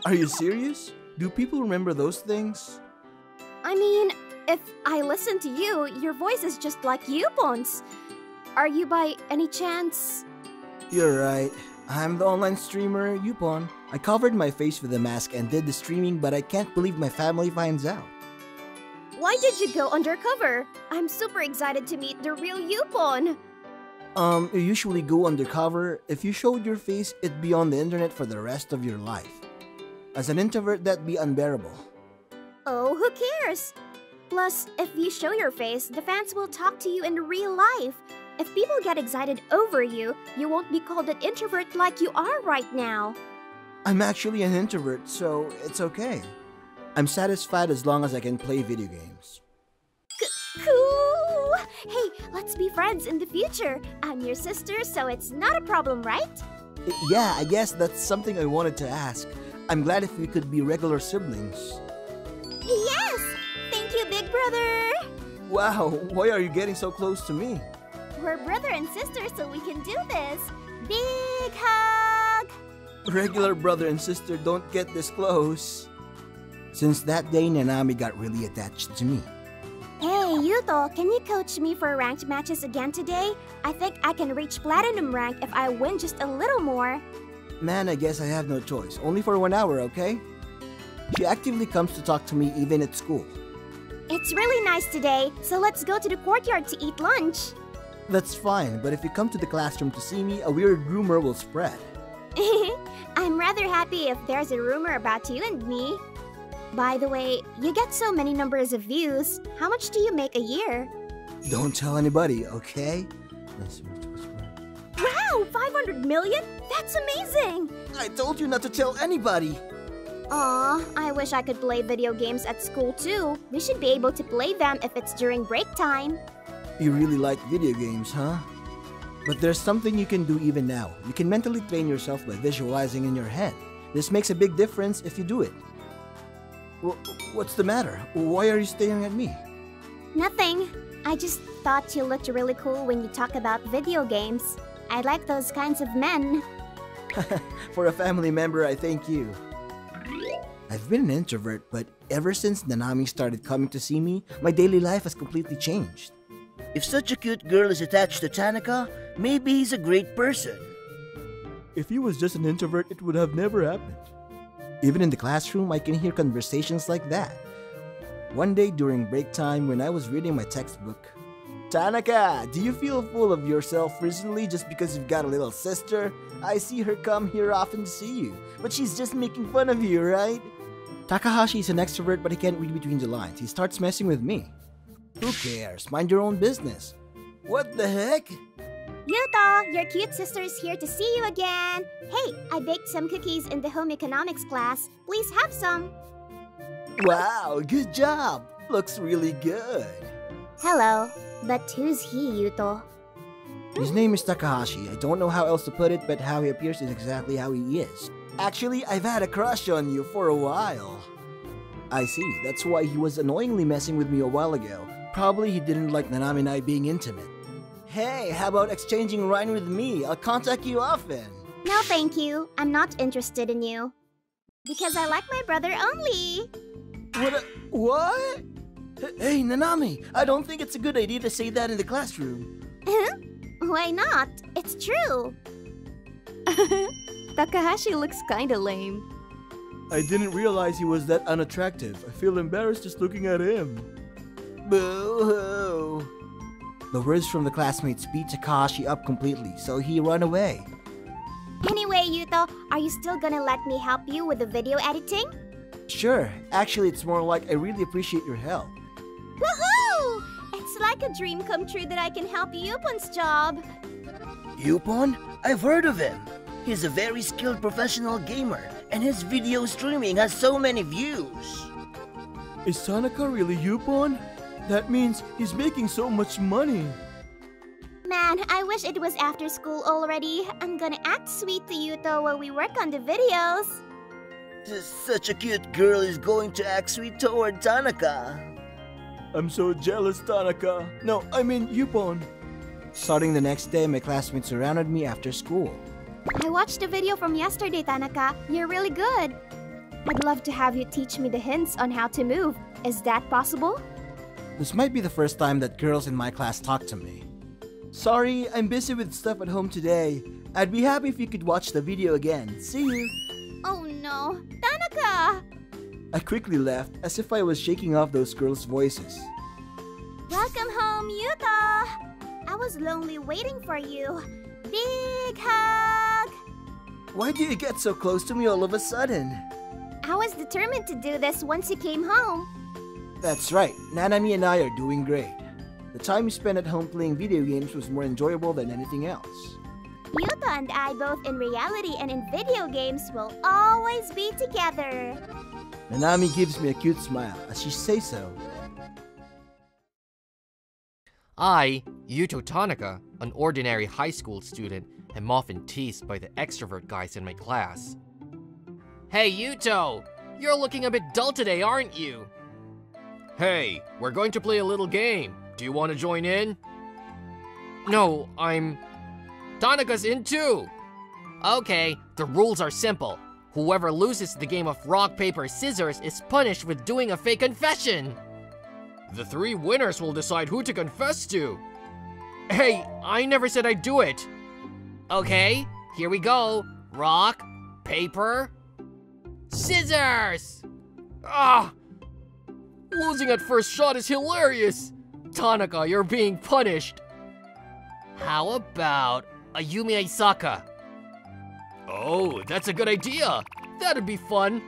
Are you serious? Do people remember those things? I mean, if I listen to you, your voice is just like Yupon's. Are you by any chance? You're right. I'm the online streamer, Yupon. I covered my face with a mask and did the streaming, but I can't believe my family finds out. Why did you go undercover? I'm super excited to meet the real Yupon. You usually go undercover. If you showed your face, it'd be on the internet for the rest of your life. As an introvert, that'd be unbearable. Oh, who cares? Plus, if you show your face, the fans will talk to you in real life. If people get excited over you, you won't be called an introvert like you are right now. I'm actually an introvert, so it's okay. I'm satisfied as long as I can play video games. Cool! Hey, let's be friends in the future. I'm your sister, so it's not a problem, right? Yeah, I guess that's something I wanted to ask. I'm glad if we could be regular siblings. Yes! Thank you, big brother! Wow, why are you getting so close to me? We're brother and sister, so we can do this. Big hug! Regular brother and sister don't get this close. Since that day, Nanami got really attached to me. Hey, Yuto, can you coach me for ranked matches again today? I think I can reach platinum rank if I win just a little more. Man, I guess I have no choice. Only for 1 hour, okay? She actively comes to talk to me even at school. It's really nice today, so let's go to the courtyard to eat lunch. That's fine, but if you come to the classroom to see me, a weird rumor will spread. I'm rather happy if there's a rumor about you and me. By the way, you get so many numbers of views. How much do you make a year? Don't tell anybody, okay? Wow, 500 million? That's amazing! I told you not to tell anybody! Aw, I wish I could play video games at school too. We should be able to play them if it's during break time. You really like video games, huh? But there's something you can do even now. You can mentally train yourself by visualizing in your head. This makes a big difference if you do it. What's the matter? Why are you staring at me? Nothing. I just thought you looked really cool when you talk about video games. I like those kinds of men. For a family member, I thank you. I've been an introvert, but ever since Nanami started coming to see me, my daily life has completely changed. If such a cute girl is attached to Tanaka, maybe he's a great person. If he was just an introvert, it would have never happened. Even in the classroom, I can hear conversations like that. One day during break time when I was reading my textbook, Tanaka, do you feel full of yourself recently just because you've got a little sister? I see her come here often to see you, but she's just making fun of you, right? Takahashi is an extrovert, but he can't read between the lines. He starts messing with me. Who cares? Mind your own business. What the heck? Yuto, your cute sister is here to see you again. Hey, I baked some cookies in the home economics class. Please have some. Wow, good job. Looks really good. Hello, but who's he, Yuto? His name is Takahashi. I don't know how else to put it, but how he appears is exactly how he is. Actually, I've had a crush on you for a while. I see. That's why he was annoyingly messing with me a while ago. Probably he didn't like Nanami and I being intimate. Hey, how about exchanging rhyme with me? I'll contact you often. No, thank you. I'm not interested in you. Because I like my brother only. What? Hey, Nanami, I don't think it's a good idea to say that in the classroom. Why not? It's true. Takahashi looks kinda lame. I didn't realize he was that unattractive. I feel embarrassed just looking at him. Boo-hoo. The words from the classmates beat Takahashi up completely, so he ran away. Anyway, Yuto, are you still gonna let me help you with the video editing? Sure. Actually, it's more like I really appreciate your help. Woohoo! It's like a dream come true that I can help Yupon's job. Yupon? I've heard of him. He's a very skilled professional gamer, and his video streaming has so many views. Is Tanaka really Yupon? That means he's making so much money. Man, I wish it was after school already. I'm gonna act sweet to Yuto while we work on the videos. Such a cute girl is going to act sweet toward Tanaka. I'm so jealous, Tanaka. No, I mean Yupon. Starting the next day, my classmates surrounded me after school. I watched the video from yesterday, Tanaka. You're really good. I'd love to have you teach me the hints on how to move. Is that possible? This might be the first time that girls in my class talk to me. Sorry, I'm busy with stuff at home today. I'd be happy if you could watch the video again. See you! Oh no, Tanaka! I quickly left, as if I was shaking off those girls' voices. Welcome home, Yuto! I was lonely waiting for you. Big hug! Why do you get so close to me all of a sudden? I was determined to do this once you came home. That's right, Nanami and I are doing great. The time we spent at home playing video games was more enjoyable than anything else. Yuto and I, both in reality and in video games, will always be together. Nanami gives me a cute smile as she says so. I, Yuto Tanaka, an ordinary high school student, am often teased by the extrovert guys in my class. Hey Yuto! You're looking a bit dull today, aren't you? Hey, we're going to play a little game. Do you want to join in? No, Tanaka's in too! Okay, the rules are simple. Whoever loses the game of rock, paper, scissors is punished with doing a fake confession. The 3 winners will decide who to confess to. Hey, I never said I'd do it. Okay, here we go. Rock, paper, scissors! Ah! Losing at first shot is hilarious. Tanaka, you're being punished. How about Ayumi Aisaka? Oh, that's a good idea. That'd be fun.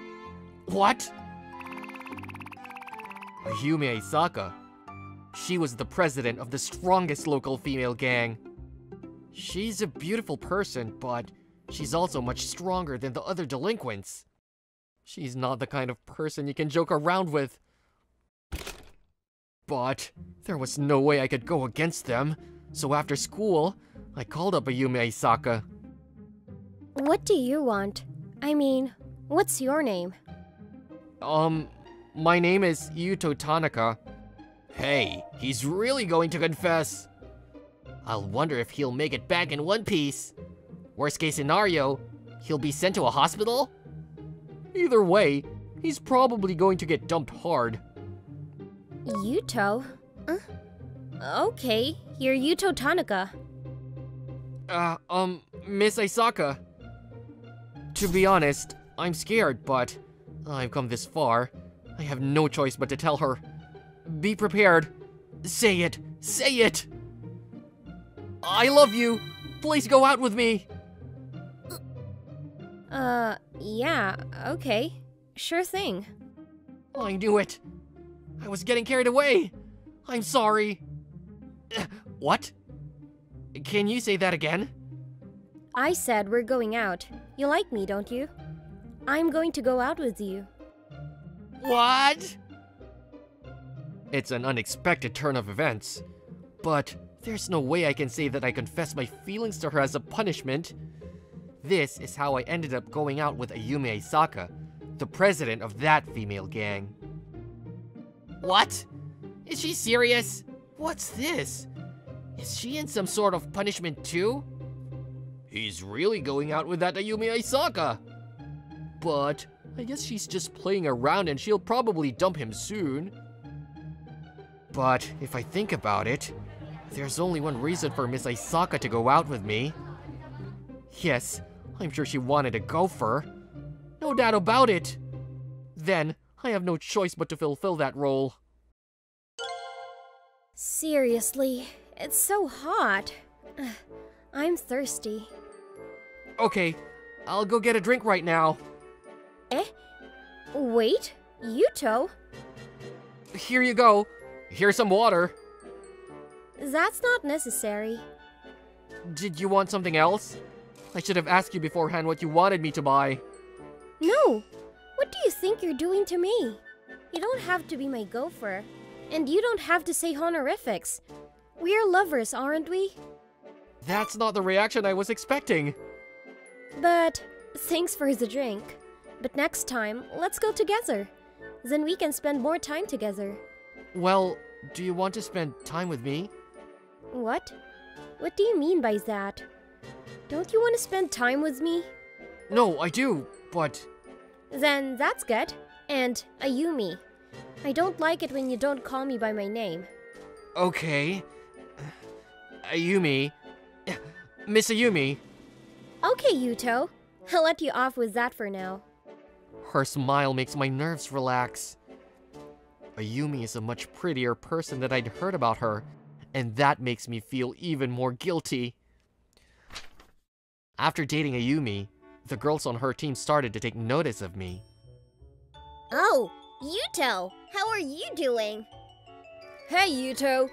What? Ayumi Aisaka. She was the president of the strongest local female gang. She's a beautiful person, but she's also much stronger than the other delinquents. She's not the kind of person you can joke around with. But there was no way I could go against them, so after school, I called up Ayumi Aisaka. What do you want? I mean, what's your name? My name is Yuto Tanaka. Hey, he's really going to confess. I'll wonder if he'll make it back in one piece. Worst case scenario, He'll be sent to a hospital? Either way, he's probably going to get dumped hard. Yuto? Okay, you're Yuto Tanaka. Miss Aisaka. To be honest, I'm scared, but I've come this far. I have no choice but to tell her. Be prepared. Say it. Say it! I love you! Please go out with me! Yeah, okay. Sure thing. I knew it. I was getting carried away. I'm sorry. What? Can you say that again? I said we're going out. You like me, don't you? I'm going to go out with you. What? It's an unexpected turn of events. But there's no way I can say that I confess my feelings to her as a punishment. This is how I ended up going out with Ayumi Aisaka, the president of that female gang. What? Is she serious? What's this? Is she in some sort of punishment too? He's really going out with that Ayumi Aisaka. But I guess she's just playing around and she'll probably dump him soon. But if I think about it, there's only one reason for Miss Aisaka to go out with me. Yes, I'm sure she wanted a gopher. No doubt about it. Then, I have no choice but to fulfill that role. Seriously, it's so hot. I'm thirsty. Okay, I'll go get a drink right now. Eh? Wait, Yuto? Here you go. Here's some water. That's not necessary. Did you want something else? I should have asked you beforehand what you wanted me to buy. No! What do you think you're doing to me? You don't have to be my gopher. And you don't have to say honorifics. We're lovers, aren't we? That's not the reaction I was expecting. But thanks for the drink. But next time, let's go together. Then we can spend more time together. Well, do you want to spend time with me? What? What do you mean by that? Don't you want to spend time with me? No, I do, but... Then that's good. And Ayumi. I don't like it when you don't call me by my name. Okay. Ayumi. Miss Ayumi. Okay, Yuto. I'll let you off with that for now. Her smile makes my nerves relax. Ayumi is a much prettier person than I'd heard about her, and that makes me feel even more guilty. After dating Ayumi, the girls on her team started to take notice of me. Oh, Yuto, how are you doing? Hey, Yuto.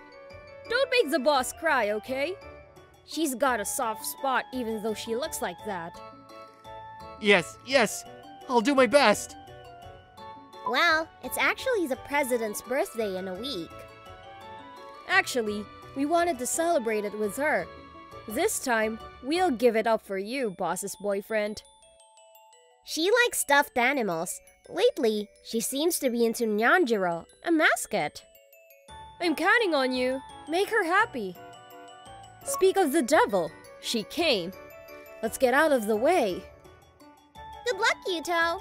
Don't make the boss cry, okay? She's got a soft spot even though she looks like that. Yes, I'll do my best. Well, it's actually the president's birthday in a week. Actually, we wanted to celebrate it with her. This time, we'll give it up for you, boss's boyfriend. She likes stuffed animals. Lately, she seems to be into Nyanjiro, a mascot. I'm counting on you. Make her happy. Speak of the devil. She came. Let's get out of the way. Good luck, Yuto.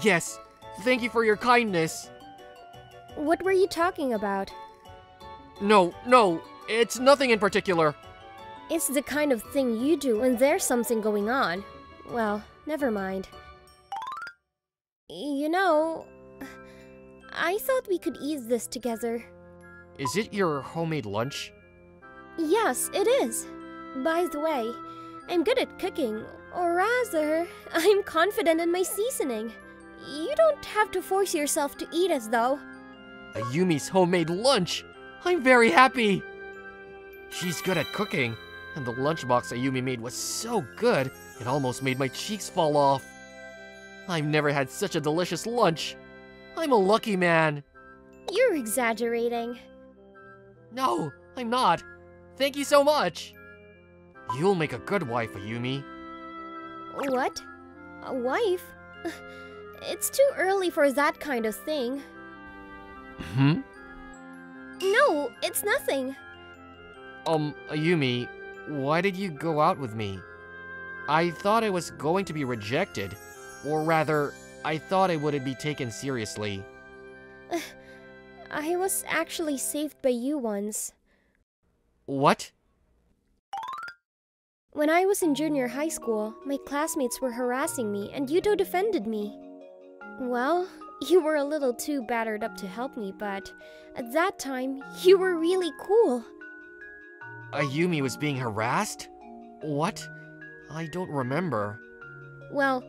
Yes, thank you for your kindness. What were you talking about? No, it's nothing in particular. It's the kind of thing you do when there's something going on. Well, never mind. You know, I thought we could eat this together. Is it your homemade lunch? Yes, it is. By the way, I'm good at cooking, or rather, I'm confident in my seasoning. You don't have to force yourself to eat it, though. Ayumi's homemade lunch! I'm very happy! She's good at cooking, and the lunchbox Ayumi made was so good, it almost made my cheeks fall off. I've never had such a delicious lunch. I'm a lucky man. You're exaggerating. No, I'm not. Thank you so much. You'll make a good wife, Ayumi. What? A wife? It's too early for that kind of thing. No, it's nothing. Ayumi, why did you go out with me? I thought I was going to be rejected. Or rather, I thought I wouldn't be taken seriously. I was actually saved by you once. What? When I was in junior high school, my classmates were harassing me and Yuto defended me. Well, you were a little too battered up to help me, but at that time, you were really cool. Ayumi was being harassed? What? I don't remember. Well,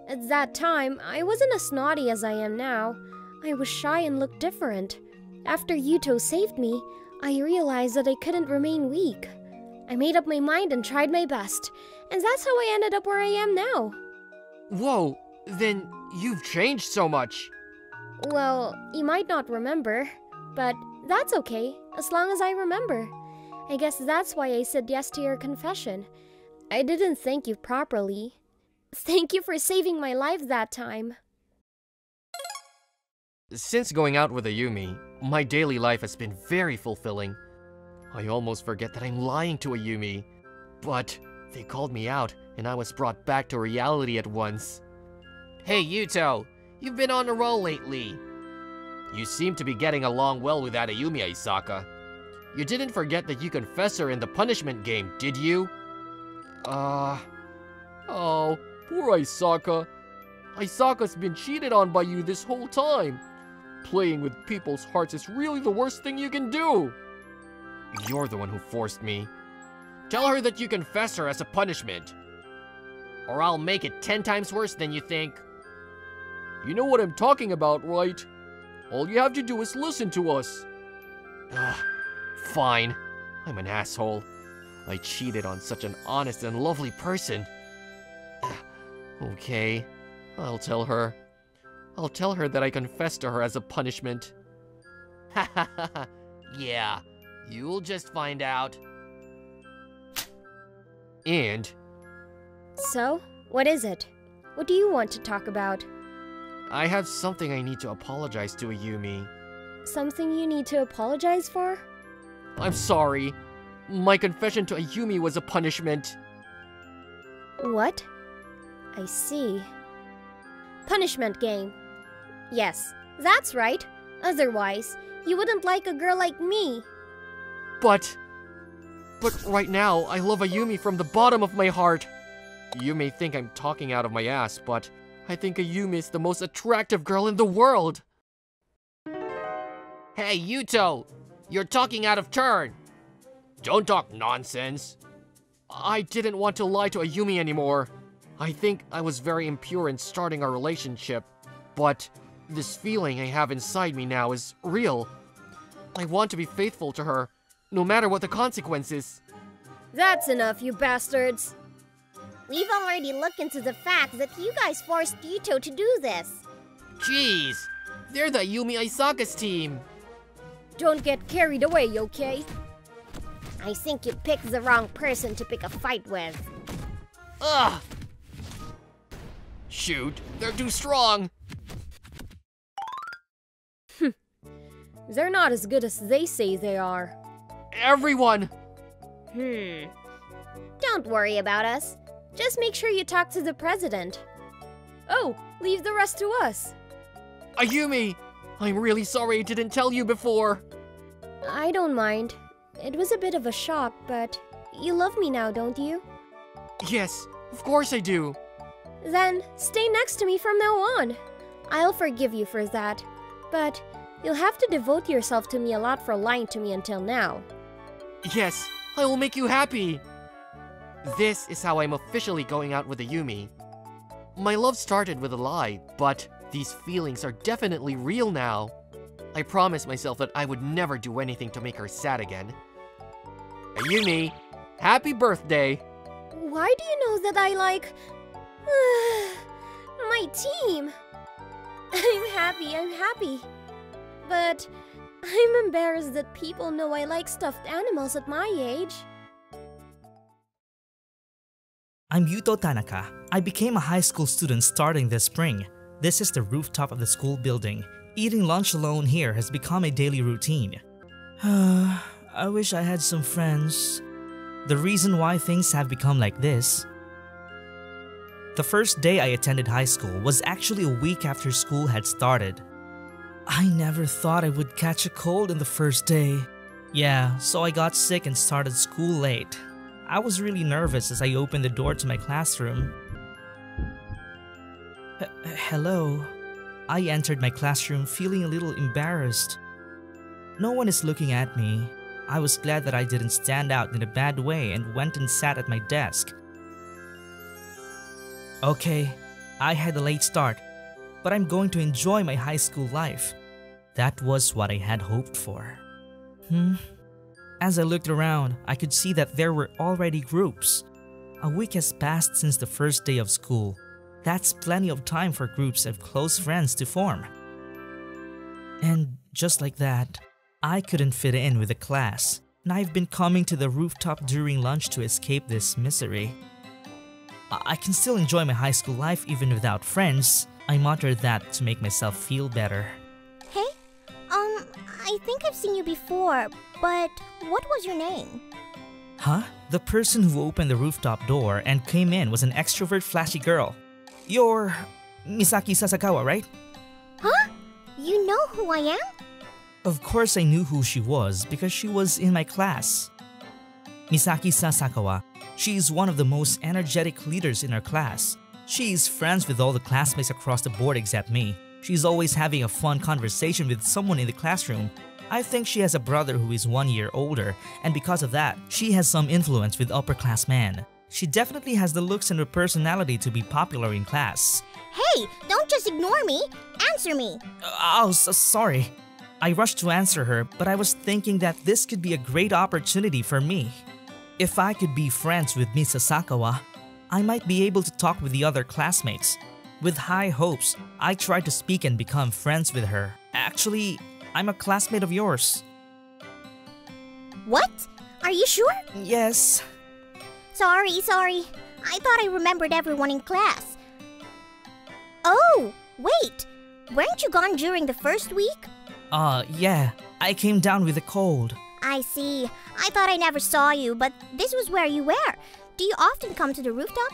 at that time, I wasn't as naughty as I am now. I was shy and looked different. After Yuto saved me, I realized that I couldn't remain weak. I made up my mind and tried my best, and that's how I ended up where I am now. Whoa, then you've changed so much. Well, you might not remember, but that's okay, as long as I remember. I guess that's why I said yes to your confession. I didn't thank you properly. Thank you for saving my life that time. Since going out with Ayumi, my daily life has been very fulfilling. I almost forget that I'm lying to Ayumi, but they called me out and I was brought back to reality at once. Hey Yuto, you've been on a roll lately. You seem to be getting along well with that Ayumi, Aisaka. You didn't forget that you confessed her in the punishment game, did you? Oh, poor Aisaka. Aisaka's been cheated on by you this whole time. Playing with people's hearts is really the worst thing you can do. You're the one who forced me. Tell her that you confess her as a punishment. Or I'll make it 10 times worse than you think. You know what I'm talking about, right? All you have to do is listen to us. Fine. I'm an asshole. I cheated on such an honest and lovely person. Okay, I'll tell her. I'll tell her that I confessed to her as a punishment. Ha ha ha ha. Yeah, you'll just find out. And? So, what is it? What do you want to talk about? I have something I need to apologize to Ayumi. Something you need to apologize for? I'm sorry. My confession to Ayumi was a punishment. What? I see. Punishment game. Yes, that's right. Otherwise, you wouldn't like a girl like me. But right now, I love Ayumi from the bottom of my heart. You may think I'm talking out of my ass, but I think Ayumi is the most attractive girl in the world. Hey, Yuto! You're talking out of turn! Don't talk nonsense. I didn't want to lie to Ayumi anymore. I think I was very impure in starting our relationship, but this feeling I have inside me now is real. I want to be faithful to her, no matter what the consequences. That's enough, you bastards. We've already looked into the fact that you guys forced Yuto to do this. Jeez, they're the Ayumi Aisaka's team. Don't get carried away, okay? I think you picked the wrong person to pick a fight with. Ugh! Shoot, they're too strong! They're not as good as they say they are. Everyone! Don't worry about us. Just make sure you talk to the president. Oh, leave the rest to us. Ayumi! I'm really sorry I didn't tell you before. I don't mind. It was a bit of a shock, but you love me now, don't you? Yes, of course I do. Then stay next to me from now on. I'll forgive you for that, but you'll have to devote yourself to me a lot for lying to me until now. Yes, I will make you happy. This is how I'm officially going out with Ayumi. My love started with a lie, but these feelings are definitely real now. I promised myself that I would never do anything to make her sad again. Ayumi, happy birthday! Why do you know that I like... my team? I'm happy. But I'm embarrassed that people know I like stuffed animals at my age. I'm Yuto Tanaka. I became a high school student starting this spring. This is the rooftop of the school building. Eating lunch alone here has become a daily routine. I wish I had some friends. The reason why things have become like this. The first day I attended high school was actually a week after school had started. I never thought I would catch a cold in the first day. Yeah, so I got sick and started school late. I was really nervous as I opened the door to my classroom. Hello. I entered my classroom feeling a little embarrassed. No one is looking at me. I was glad that I didn't stand out in a bad way and went and sat at my desk. Okay, I had a late start, but I'm going to enjoy my high school life. That was what I had hoped for. As I looked around, I could see that there were already groups. A week has passed since the first day of school. That's plenty of time for groups of close friends to form. And just like that, I couldn't fit in with the class, and I've been coming to the rooftop during lunch to escape this misery. I can still enjoy my high school life even without friends. I muttered that to make myself feel better. Hey, I think I've seen you before, but what was your name? Huh? The person who opened the rooftop door and came in was an extrovert flashy girl. You're Misaki Sasakawa, right? Huh? You know who I am? Of course I knew who she was because she was in my class. Misaki Sasakawa, she is one of the most energetic leaders in our class. She is friends with all the classmates across the board except me. She's always having a fun conversation with someone in the classroom. I think she has a brother who is 1 year older, and because of that, she has some influence with upperclassmen. She definitely has the looks and the personality to be popular in class. Hey, don't just ignore me. Answer me. Sorry. I rushed to answer her, but I was thinking that this could be a great opportunity for me. If I could be friends with Miss Sasakawa, I might be able to talk with the other classmates. With high hopes, I tried to speak and become friends with her. Actually, I'm a classmate of yours. What? Are you sure? Yes. Sorry. I thought I remembered everyone in class. Oh, wait. Weren't you gone during the first week? Yeah. I came down with a cold. I see. I thought I never saw you, but this was where you were. Do you often come to the rooftop?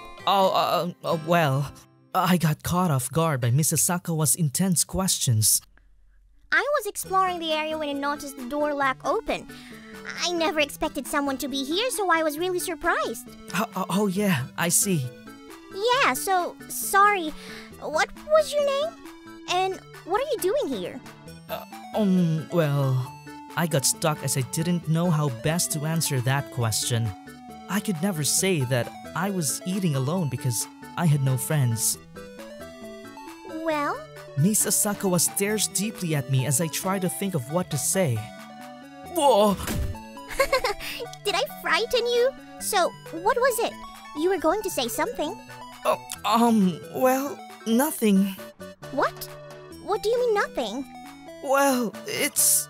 Well, I got caught off guard by Mrs. Sakawa's intense questions. I was exploring the area when I noticed the door lock open. I never expected someone to be here, so I was really surprised. Oh yeah, I see. Yeah, so, sorry. What was your name? And what are you doing here? Well, I got stuck as I didn't know how best to answer that question. I could never say that I was eating alone because I had no friends. Well? Miss Sasakawa stares deeply at me as I try to think of what to say. Whoa! Did I frighten you? So, what was it? You were going to say something. Well, nothing. What? What do you mean nothing? Well, it's...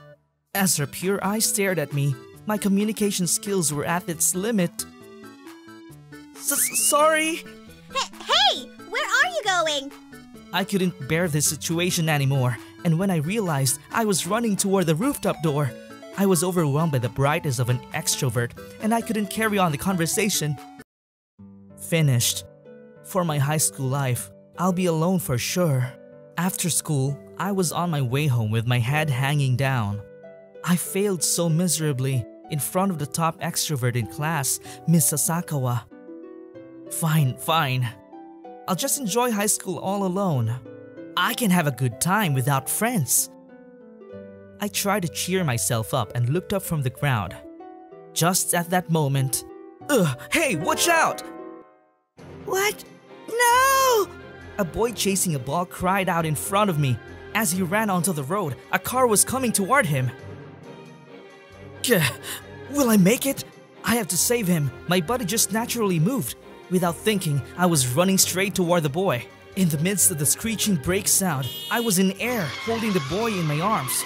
As her pure eyes stared at me, my communication skills were at its limit. Sorry! Hey! Where are you going? I couldn't bear this situation anymore, and when I realized I was running toward the rooftop door, I was overwhelmed by the brightness of an extrovert, and I couldn't carry on the conversation. Finished. For my high school life, I'll be alone for sure. After school, I was on my way home with my head hanging down. I failed so miserably in front of the top extrovert in class, Miss Sasakawa. Fine. I'll just enjoy high school all alone. I can have a good time without friends. I tried to cheer myself up and looked up from the ground. Just at that moment, hey, watch out! What? No! A boy chasing a ball cried out in front of me. As he ran onto the road, a car was coming toward him. Will I make it? I have to save him. My body just naturally moved. Without thinking, I was running straight toward the boy. In the midst of the screeching brake sound, I was in air, holding the boy in my arms.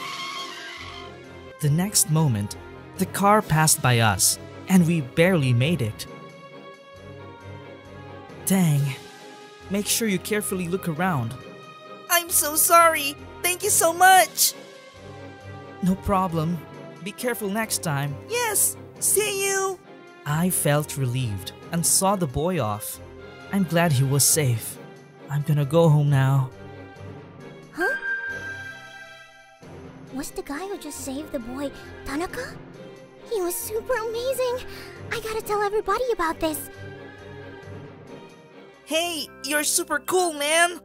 The next moment, the car passed by us, and we barely made it. Dang. Make sure you carefully look around. I'm so sorry. Thank you so much. No problem. Be careful next time. Yes. See you. I felt relieved and saw the boy off. I'm glad he was safe. I'm gonna go home now. Huh? Was the guy who just saved the boy Tanaka? He was super amazing. I gotta tell everybody about this. Hey, you're super cool, man!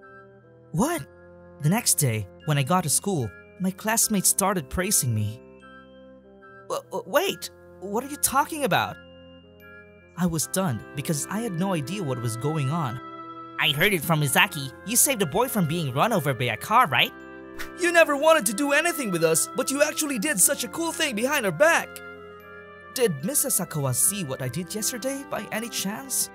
What? The next day, when I got to school, my classmates started praising me. Wait, what are you talking about? I was stunned because I had no idea what was going on. I heard it from Misaki. You saved a boy from being run over by a car, right? You never wanted to do anything with us, but you actually did such a cool thing behind our back. Did Miss Asakawa see what I did yesterday by any chance?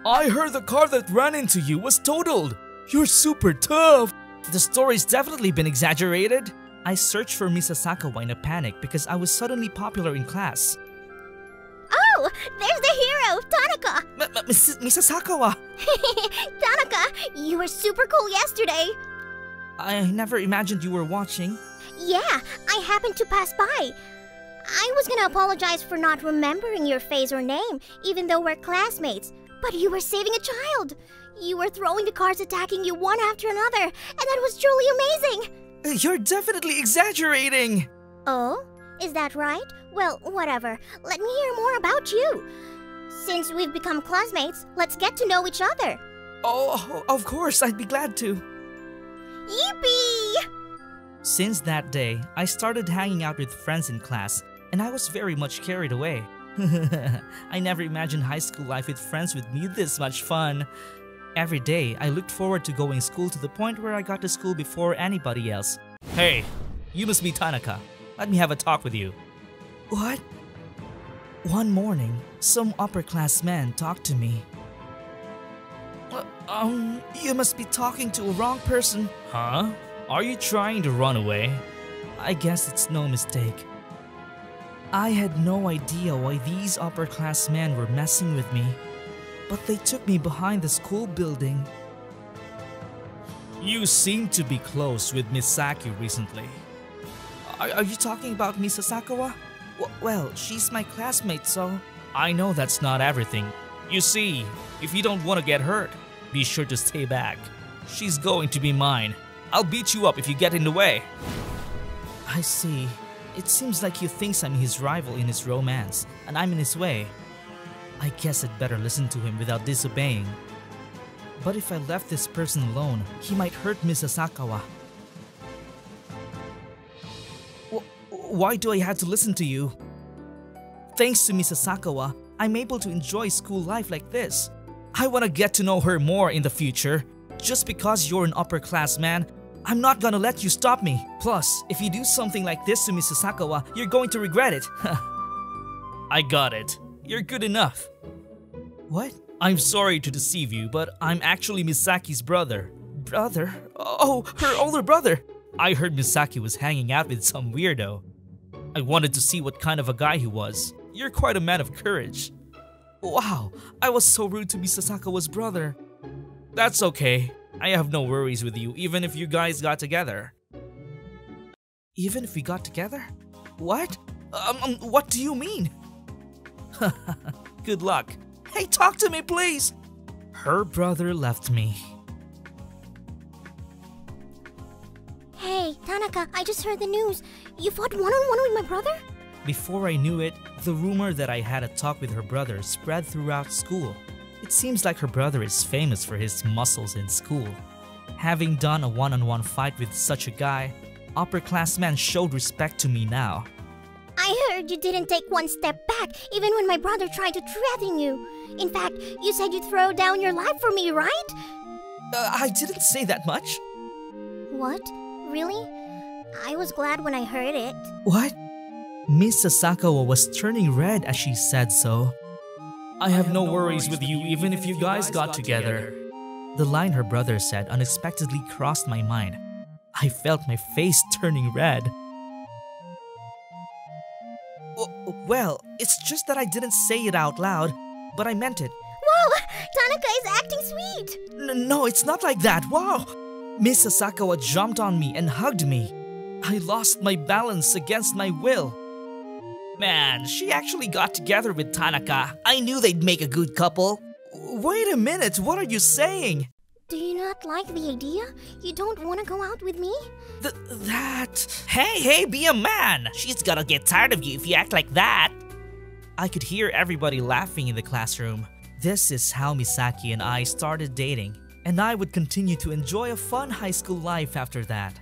I heard the car that ran into you was totaled. You're super tough. The story's definitely been exaggerated. I searched for Miss Asakawa in a panic because I was suddenly popular in class. Oh, there's the hero, Tanaka! Miss Asakawa! Tanaka, you were super cool yesterday. I never imagined you were watching. Yeah, I happened to pass by. I was gonna apologize for not remembering your face or name, even though we're classmates. But you were saving a child. You were throwing the cars attacking you one after another, and that was truly amazing. You're definitely exaggerating. Oh? Is that right? Well, whatever. Let me hear more about you. Since we've become classmates, let's get to know each other. Oh, of course, I'd be glad to. Yippee! Since that day, I started hanging out with friends in class, and I was very much carried away. I never imagined high school life with friends would be this much fun. Every day, I looked forward to going to school to the point where I got to school before anybody else. Hey, you must be Tanaka. Let me have a talk with you. What? One morning, some upper-class man talked to me. You must be talking to a wrong person. Huh? Are you trying to run away? I guess it's no mistake. I had no idea why these upper-class men were messing with me, but they took me behind the school building. You seem to be close with Misaki recently. Are you talking about Miss Asakawa? Well, she's my classmate, so... I know that's not everything. You see, if you don't want to get hurt, be sure to stay back. She's going to be mine. I'll beat you up if you get in the way. I see. It seems like he thinks I'm his rival in his romance, and I'm in his way. I guess I'd better listen to him without disobeying. But if I left this person alone, he might hurt Miss Asakawa. Why do I have to listen to you? Thanks to Miss Asakawa, I'm able to enjoy school life like this. I want to get to know her more in the future. Just because you're an upper-class man, I'm not gonna let you stop me. Plus, if you do something like this to Miss Asakawa, you're going to regret it. I got it. You're good enough. What? I'm sorry to deceive you, but I'm actually Misaki's brother. Brother? Oh, her older brother. I heard Misaki was hanging out with some weirdo. I wanted to see what kind of a guy he was. You're quite a man of courage. Wow, I was so rude to Miss Asakawa's brother. That's okay. I have no worries with you, even if you guys got together. Even if we got together? What? What do you mean? Good luck. Hey, talk to me, please! Her brother left me. Hey, Tanaka, I just heard the news. You fought one-on-one with my brother? Before I knew it, the rumor that I had a talk with her brother spread throughout school. It seems like her brother is famous for his muscles in school. Having done a one-on-one fight with such a guy, upperclassmen showed respect to me now. I heard you didn't take one step back, even when my brother tried to threaten you. In fact, you said you'd throw down your life for me, right? I didn't say that much. What? Really? I was glad when I heard it. What? Miss Asakawa was turning red as she said so. I have no worries with you even if you guys got together. The line her brother said unexpectedly crossed my mind. I felt my face turning red. Well, it's just that I didn't say it out loud, but I meant it. Wow! Tanaka is acting sweet! No, it's not like that. Wow! Miss Asakawa jumped on me and hugged me. I lost my balance against my will. Man, she actually got together with Tanaka. I knew they'd make a good couple. Wait a minute, what are you saying? Do you not like the idea? You don't want to go out with me? Hey, be a man! She's gonna get tired of you if you act like that! I could hear everybody laughing in the classroom. This is how Misaki and I started dating, and I would continue to enjoy a fun high school life after that.